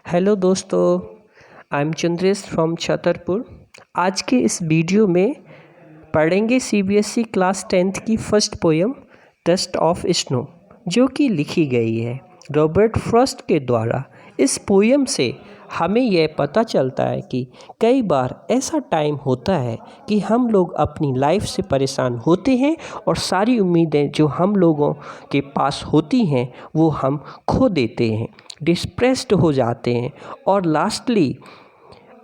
Hello दोस्तों, I am Chandresh from Chhatarpur. आज के इस वीडियो में पढ़ेंगे सीबीएसई क्लास 10th की first poem dust of snow, जो कि लिखी गई है रॉबर्ट फ्रॉस्ट के द्वारा। इस पोयम से हमें यह पता चलता है कि कई बार ऐसा टाइम होता है कि हम लोग अपनी लाइफ से परेशान होते हैं और सारी उम्मीदें जो हम लोगों के पास होती हैं वो हम खो देते हैं, डिस्प्रेस्ड हो जाते हैं और लास्टली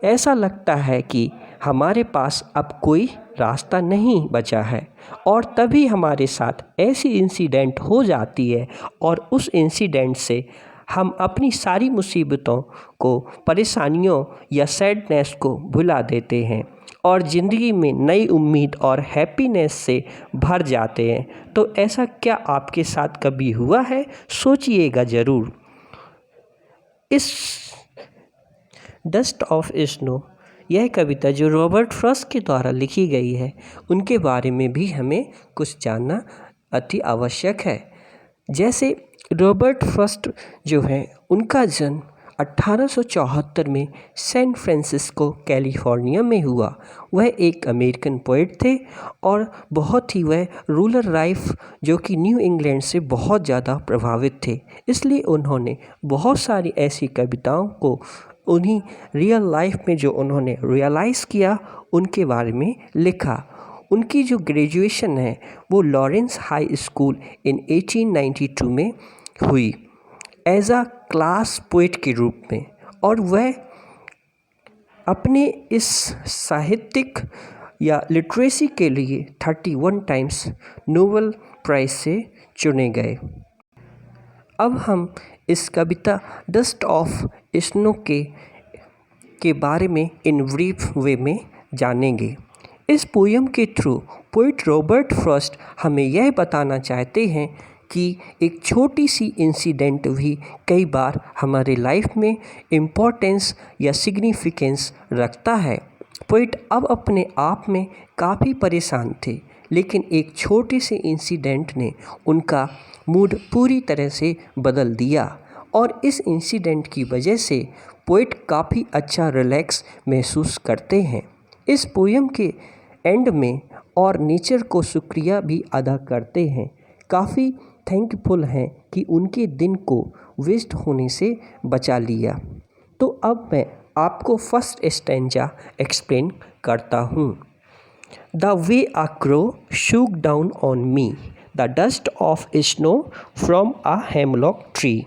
ऐसा लगता है कि हमारे पास अब कोई रास्ता नहीं बचा है। और तभी हमारे साथ ऐसी इंसिडेंट हो जाती है और उस इंसिडेंट से हम अपनी सारी मुसीबतों को, परेशानियों या सैडनेस को भुला देते हैं और ज़िंदगी में नई उम्मीद और हैप्पीनेस से भर जाते हैं। तो ऐसा क्या आपके साथ कभी हुआ है? सोचिएगा ज़रूर। इस डस्ट ऑफ स्नो, यह कविता जो रॉबर्ट फ्रॉस्ट के द्वारा लिखी गई है, उनके बारे में भी हमें कुछ जानना अति आवश्यक है। जैसे रॉबर्ट फ्रॉस्ट जो है, उनका जन्म 1874 में सैन फ्रांसिस्को कैलिफोर्निया में हुआ। वह एक अमेरिकन पोएट थे और बहुत ही वह रूरल लाइफ जो कि न्यू इंग्लैंड से बहुत ज़्यादा प्रभावित थे, इसलिए उन्होंने बहुत सारी ऐसी कविताओं को उन्हीं रियल लाइफ में जो उन्होंने रियलाइज़ किया उनके बारे में लिखा। उनकी जो ग्रेजुएशन है वो लॉरेंस हाई स्कूल इन 1892 में हुई एज अ क्लास पोएट के रूप में, और वह अपने इस साहित्यिक या लिटरेसी के लिए 31 टाइम्स नोबेल प्राइज़ से चुने गए। अब हम इस कविता डस्ट ऑफ स्नो के बारे में इन ब्रीफ वे में जानेंगे। इस पोयम के थ्रू पोएट रॉबर्ट फ्रॉस्ट हमें यह बताना चाहते हैं कि एक छोटी सी इंसिडेंट भी कई बार हमारे लाइफ में इम्पोर्टेंस या सिग्निफिकेंस रखता है। पोएट अब अपने आप में काफ़ी परेशान थे, लेकिन एक छोटे से इंसिडेंट ने उनका मूड पूरी तरह से बदल दिया और इस इंसिडेंट की वजह से पोएट काफ़ी अच्छा रिलैक्स महसूस करते हैं। इस पोयम के एंड में और नेचर को शुक्रिया भी अदा करते हैं, काफ़ी थैंकफुल हैं कि उनके दिन को वेस्ट होने से बचा लिया। तो अब मैं आपको फर्स्ट स्टैंजा एक्सप्लेन करता हूँ। The way a crow shook down on me the dust of snow from a hemlock tree.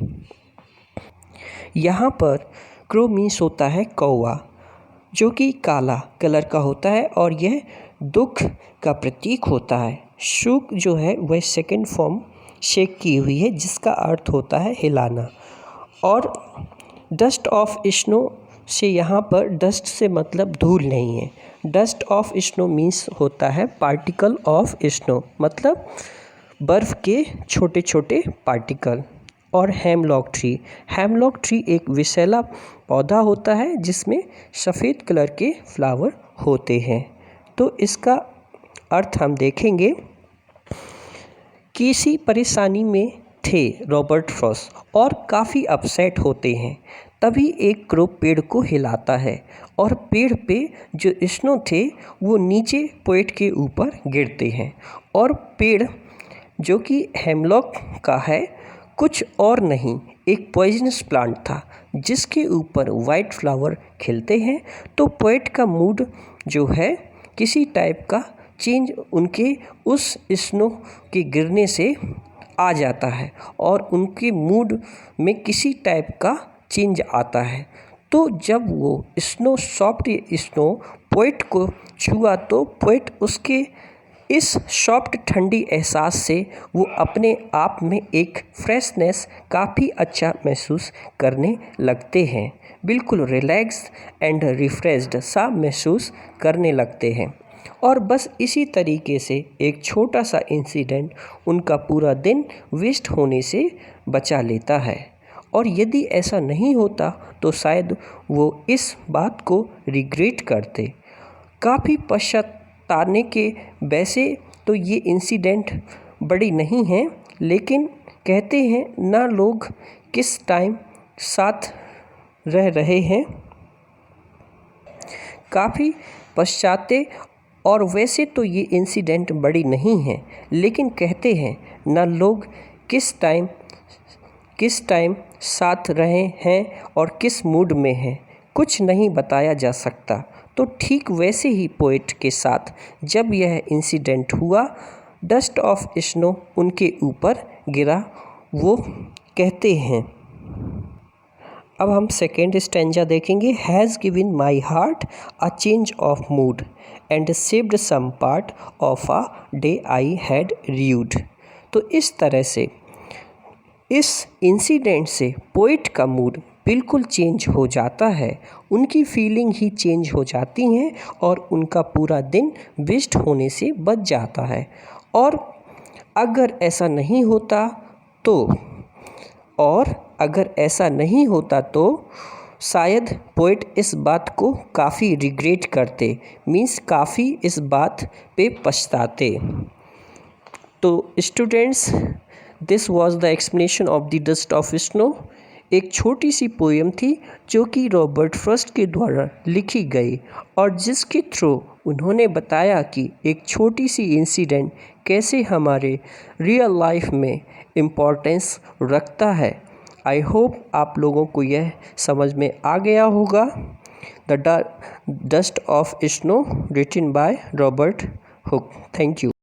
यहाँ पर क्रो मीन्स होता है कौवा, जो कि काला कलर का होता है और यह दुख का प्रतीक होता है। शूक जो है वह सेकंड फॉर्म शेक की हुई है, जिसका अर्थ होता है हिलाना। और डस्ट ऑफ स्नो से यहाँ पर डस्ट से मतलब धूल नहीं है। डस्ट ऑफ स्नो मीन्स होता है पार्टिकल ऑफ स्नो, मतलब बर्फ़ के छोटे छोटे पार्टिकल। और हेमलॉक ट्री एक विषैला पौधा होता है जिसमें सफ़ेद कलर के फ्लावर होते हैं। तो इसका अर्थ हम देखेंगे। किसी परेशानी में थे रॉबर्ट फ्रॉस्ट और काफ़ी अपसेट होते हैं, तभी एक क्रो पेड़ को हिलाता है और पेड़ पे जो स्नो थे वो नीचे पोएट के ऊपर गिरते हैं। और पेड़ जो कि हेमलॉक का है, कुछ और नहीं, एक पॉइजनस प्लांट था जिसके ऊपर वाइट फ्लावर खिलते हैं। तो पोएट का मूड जो है किसी टाइप का चेंज उनके उस स्नो के गिरने से आ जाता है और उनके मूड में किसी टाइप का चेंज आता है। तो जब वो सॉफ्ट स्नो पोएट को छुआ तो पोएट उसके इस सॉफ्ट ठंडी एहसास से वो अपने आप में एक फ्रेशनेस काफ़ी अच्छा महसूस करने लगते हैं, बिल्कुल रिलैक्स्ड एंड रिफ्रेश्ड सा महसूस करने लगते हैं। और बस इसी तरीके से एक छोटा सा इंसिडेंट उनका पूरा दिन वेस्ट होने से बचा लेता है। और यदि ऐसा नहीं होता तो शायद वो इस बात को रिग्रेट करते। काफ़ी पश्चाताने के वैसे तो ये इंसिडेंट बड़ी नहीं हैं, लेकिन कहते हैं ना लोग किस टाइम साथ रह रहे हैं काफ़ी पश्चाते। और वैसे तो ये इंसिडेंट बड़ी नहीं है, लेकिन कहते हैं ना लोग किस टाइम साथ रहे हैं और किस मूड में हैं, कुछ नहीं बताया जा सकता। तो ठीक वैसे ही पोएट के साथ जब यह इंसिडेंट हुआ, डस्ट ऑफ स्नो उनके ऊपर गिरा, वो कहते हैं। अब हम सेकेंड स्टैंजा देखेंगे। Has given my heart a change of mood and saved some part of a day I had rued. तो इस तरह से इस इंसिडेंट से पोइट का मूड बिल्कुल चेंज हो जाता है, उनकी फीलिंग ही चेंज हो जाती हैं और उनका पूरा दिन वेस्ट होने से बच जाता है। और अगर ऐसा नहीं होता तो शायद पोएट इस बात को काफ़ी रिग्रेट करते, मीन्स काफ़ी इस बात पे पछताते। तो students, this was the explanation of the dust of snow. एक छोटी सी पोएम थी जो कि रॉबर्ट फ्रॉस्ट के द्वारा लिखी गई और जिसके थ्रू उन्होंने बताया कि एक छोटी सी इंसिडेंट कैसे हमारे रियल लाइफ में इम्पोर्टेंस रखता है। आई होप आप लोगों को यह समझ में आ गया होगा। The dust of snow written by Robert Hook. Thank you.